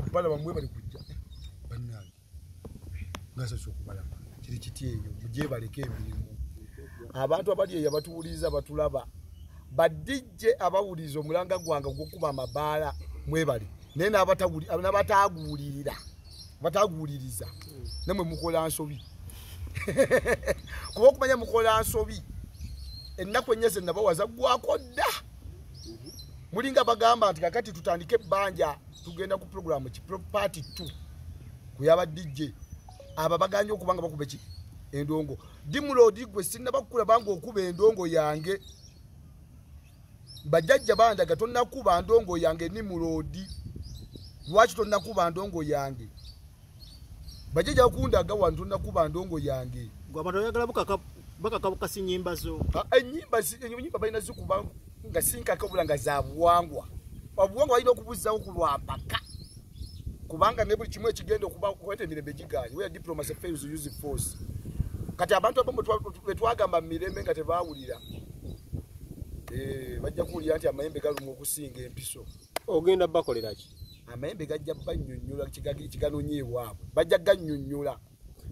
okubalaba mwe bali kujja bannange ngasa okubalaba kiri kiti eyo mujje baleke emirimu abantu abali eyo abatuwuliza batulaba badijje abawuliza omulanga gwange gwokuba amabaala mwe bali naye n'abataguuliriza namwe mukola nsobi kuba okumanya mukola nsobi ennaku ennyeze nabawaza gwako dda mulinga bagamba nti kakati tutandike ebbanja tugenda ku programu ki party 2 kuyaba DJ aba baganye okubanga bakube ki endongo dimulodi gwe sinna bakula bangu okuba endongo yange bajajja bandaga tonna kuba ndongo yange ni mulodi lwaki tonna kuba ndongo yange bajajja bakundaga wantu tonna kuba ndongo yange gwa abantu yagala baka sinyimba zo enyimba balina zikuba nga sinka kabula nga za buwangwa obuwangwa balina okubuzawo ku lwapaka kubanga ne buli kimwe ekigenda okuba kwete mirembe giganye where diplomacy fails to use force kati abantu abamu betwagamba mirembe nga tebawulira bajja kuwulira nti amayembe galumu okusinga empiso ogenda bakolera ki amayembe gajja bannyonnyola kiganonyeebwabwe bajja gannyonnyola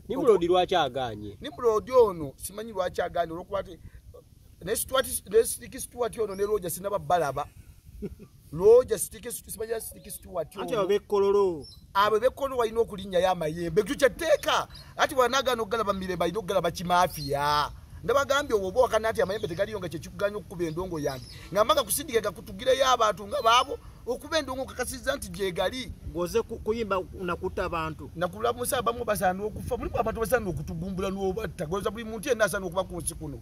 Nimrodi lwaki aganye Nimrodi ono simanyi lwaki aganye olwokuba ti ne Stuart ono ne Roger sinaba balaba Roger simanyi Stuart ono ati abekololo abo bekololo walina okulinnya y'amayembe kyeteeka ati wanagano galaba mirembe alina okugalaba kimafia ndabagambye obo wakana ati amayembe tegaliyonga kyekiganya okukuba endongo yange ng'amanga kusindika gakutugireyo abantu nga baabo okuba endongo kakasiza nti gyegali ngoze kuyimba unakuta abantu nakulamusa abamu basaana okufa mulimu abantu basaana okutugumbula n'obatta goza buli muntu yenna asaana okuba ku nsi kuno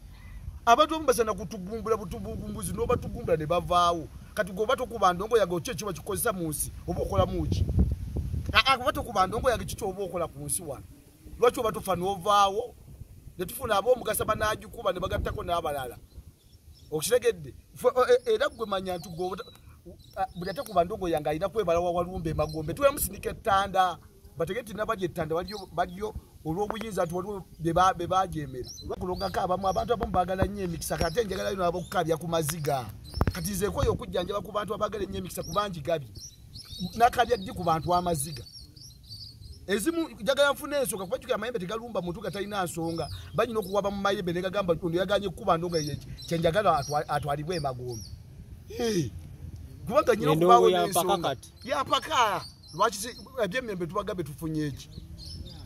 abantu abamu basaana kutugumbula butubugumbuzi n'obatugumbula ne bavaawo kati gwoba tokuba ndongo yange okyo ekiba kikozesa mu nsi oba okola muki kuba tokuba ndongo yange kiki oba okola ku nsi wano lwaki oba tofa n'ovaawo netufuna ab'omugasa banagikuba ne bagattako n'abalala okitegedde era gwe manya nti buli ate kuba ndongo yange alina kwebala wawalumba emagombe twemusindika ettanda bategeti nabajja ettanda baliyo olw'obuyinza nti waliwo be bajeemera kulongako abamu abantu abamu baagala nnyo emikisa kati enjagala yo n'abokukabya ku maziga kati nze ekweyo okujjanjaba ku bantu abaagala ennyo emikisa kubangi gabi nakabya ddi ku bantu amaziga ezimu jagala nfuna ensonga kuba kyuka amayembe tegalumba muntu gatalina nsonga banyina okuwaba mu mayembe ne gagamba ono yaganye kuba ndongo kyenjagala atwalibwe emagombe kubanga nyina okubawo n'ensonga yapaka lwaki ebyemmembe tubagambe tufunye eki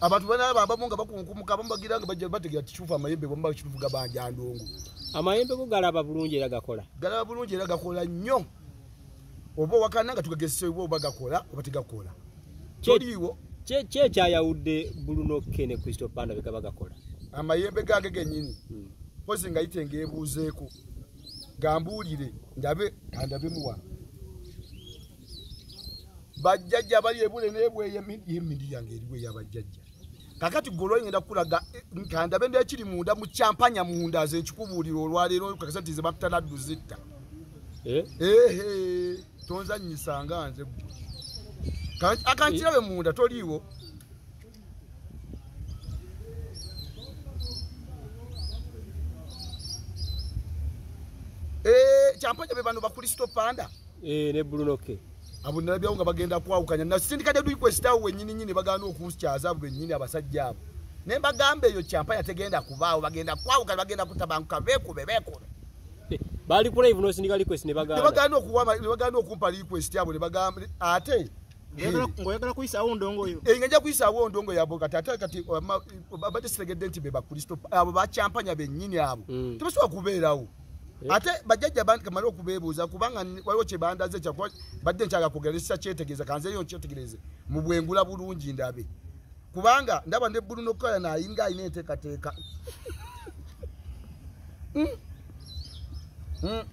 abantu banaba abamu nga bakunkumuka abamu bagira nga bajja bategera tikyufu amayembe bwe muba kituvuga banja ndongo amayembe go galaba bulungi era gakola nnyo oba wakana nga tugagese oba gakola oba tegakola toliiwo kyekyayawudde Bulunoke ne Crystal Panda beka gakola amayembe gange gennyini pozi nga yite ngeebuuzeeko gambuulire ndabe muwa bajjajja bali ebule n'ebweyo emindi yange eriwe ey'abajjajja kakati golo ngenda kulaga nkandabe ndekiri munda mu champanya munda ze nkikubuulira olwaleero kakasa nti ze batutanaddu zitta tonzannyisanga nze akankirabe munda toliiwo champanya be bano ba Crystal Panda ne Bulunoke abo nalabyawo nga bagenda kwawukanya na sindikate request awo wennyini bagana okunkyaza abo bennyini abasajja abo ne mbagamba eyo champanya tegenda kubaawo bagenda kwawukanya bagenda kutabanguka beekube bali ku live no sindika request ne bagana okumpa request abo ne bagamba ate ngoyagala kuyisaawo ndongo yo ngajja kuyisaawo ndongo yabo kati abadde sitegedde nti be ba Crystal abo bachampanya bennyini abo tebasobola kubeerawo ate bajjajja bandi kamala okubeebuuza kubanga waliwo kye bandaze kyakuba badde nkyaga kugeresa kyetegeeza kanzeeyo nkyetegereze mu bwengula bulungi ndabe kubanga ndaba ne Bulunoke naayinga ayina enteekateeka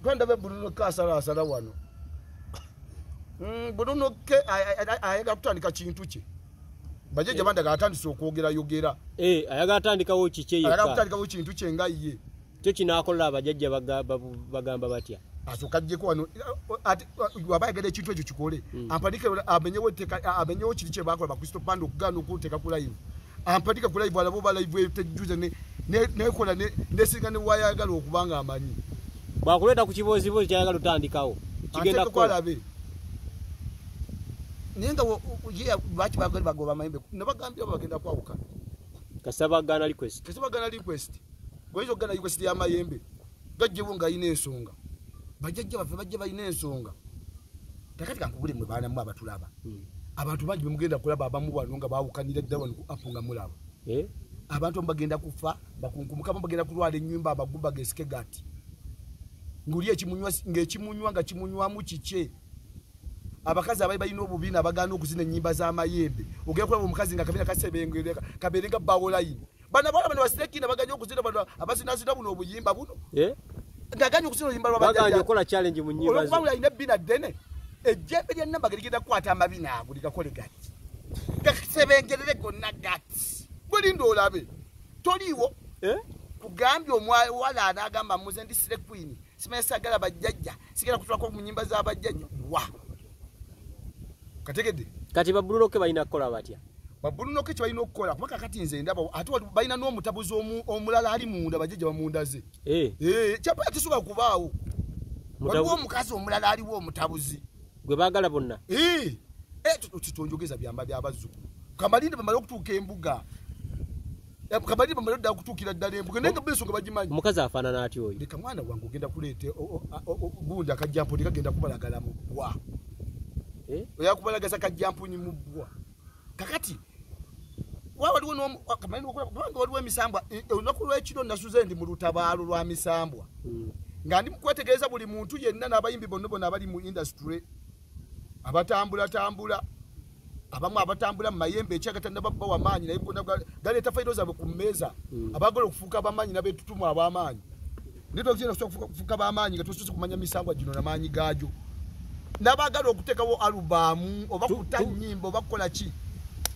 twandabe Bulunoke asala wano Bulunoke ayagala kutandika kintu kye bajjajja bandi agatandise okwogerayogera ayagala atandikawo kikye yekka ayagala kutandikawo kintu kye nga ye kyo kinaakola abajjajja bagamba batya asokajjeko wano wabayagala ekintu ekyo kikole ampandike amenyewo kiri kye bakola ba Crystal Panda okugaana okuteeka ku live ampandike ku live alabo ba live tejuze nekola nesinga ne wayagala okubanga amanyi bwakuleeta ku kibozibozi kyayagala otandikawo kigenda kukola nenga ye bachi bagoba mayembe nabagambye bagenda kwawuka kasabagana request goizo gana request ya mayembe gajje bunga ine ensonga bajjajja bafe bajje bayine ensonga takati kankubule mwe bana mu abatulaba abantu bangi bemugenda kulaba abamu banonga bawukanira ddawa ku apunga mulaba abantu mbagenda kufa bakunkumuka bagenda kulwala ennyumba abagumba gesike gati nguli ekimunywa ngekimunywa nga kimunywa mu kiche abakazi abayi bayina obubina bagana okuzina ennyimba za mayembe ogera kulaba omukazi nga kabina kasebengereka kaberenga bawolayini bana basireki baganya okuzina bana abasinazina buno obuyimba buno ngaganya okuzina oyimba lwabaganya baganya okola challenge mu nyimba zo olwabula ina bina dene ejjembe lya namba gerigenda kwata amabina ago likakole gati kasebengerere gonna gati bulindo olabe toliwo kugambye omwala anagamba muze ndi sire queen simesagala bajjajja sigala kutwako mu nyimba za bajjajja wa kategede kati babululoke balina kola batya babululoke kye balina okukola kubaka kati nze ndaba ate balina n'omutabuzi omulala ali munda bajjajja bamundaze kyapa kisuka kubaawo waliwo omukazi omulala aliwo omutabuzi gwe baagala bonna tutonjogeza byamba byabazzukulu kamalinde bamala okutuuka embuga kamalinde bamala ddala okutuukira ddala embuga naye nga bensonga bagimanyi omukazi afaanana atya oyo leka mwana wange ogenda kuleeta gundi akajjampunyi kagenda kubalagala mu bbwa oyakubalagaza kajjampunyi mu bbwa kakati waliwo emisambwa olunaku lw'ekiro nasuze ndi mu lutabaalo lwa misambwa nga ndi mukwetegereza buli muntu yenna n'abayimbi bonna abali mu industry abatambula abamu abatambula mu mayembe ekyagatanda babba w'amaanyi naye bonna galeeta fayiro zaabwe ku mmeeza abaagala okufuuka ab'amaanyi n'abeetutumu ab'amaanyi ndito kina kufuuka ab'amaanyi nga tusoose kumanya misambwa gino n'amaanyi gaagyo n'abaagala okuteekawo alubamu oba kuta nnyimba oba kukola ki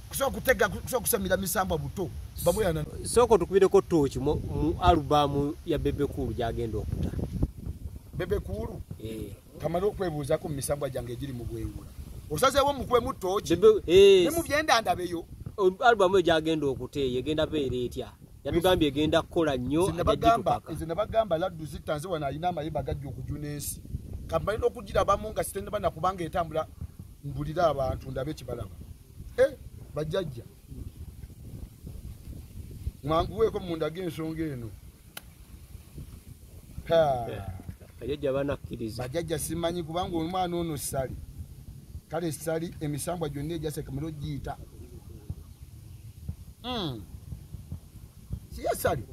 kusobola kusamira misambwa buto bamuyana soko tukubireko tochi mu alubamu ya Bebe Cool gyagenda okuta Bebe Cool kamala okwebuuzaako mu misambwa gyange egiri mu bwengula osazeewo mukwe mu tochi ne mu byenda ndabeyo alubamu egyagenda okuta egenda beera etya yatugambye egenda kukola nnyo nze nabagamba laddu zitanze wano alina amayembe agajja okujuna ensi kambalina okugirabamu nga sitenda bana kubanga etambula mbulira abantu ndabe ekibalaba bajjajja mwanguweeko munda g'ensonga eno bajjajja banakkiriza bajjajja simanyi kubanga omwana ono ssali kale ssali emisambwa gyonna ejase kamera ogiyita siye ssali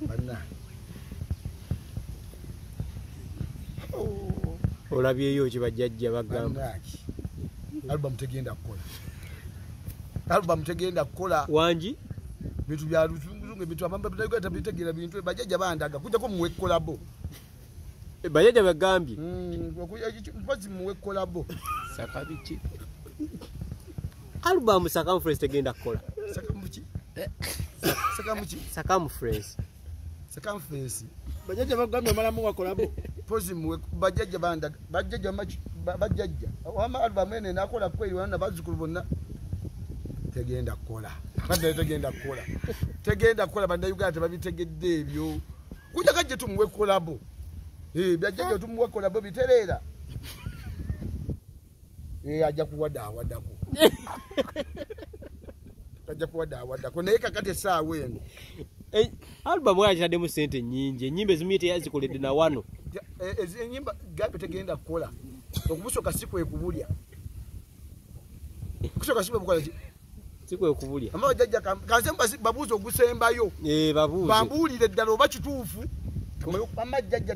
banna olabyeyo ki bajjajja bagamba album tegenda kukola wangi bintu bya luzunguzungu bintu abamba bitagata bitegeera bintu bajjajja bandaga kujja ko muwe kolabo bajjajja bagambye mpazi muwe kolabo sakabiki album circumference tegenda kukola circumference bajjajja bagambye malamu wakolabo pozi muwe bajjajja bandaga bajjajja wama album ene nakola kweli wana bazukulu bonna tegenda kukola banda Uganda babitegedde ebyo kujja kajje tumuwe kolabo byajjajja tumuwe kolabo biterera ajja kuwadawadako naye kakati essaawa eno album yagitaddemu sente nnyingi enyimba ezimu teyazikoledde na wano enyimba gambe tegenda kukola okubusoka sikwekubulya kusoka sikwekukola sikwekubulya amabajjajja kanse babuuza ogusembayo bambuulire ddala oba kituufu amajjajja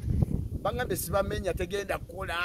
baŋŋambe sibamenya tegenda kukola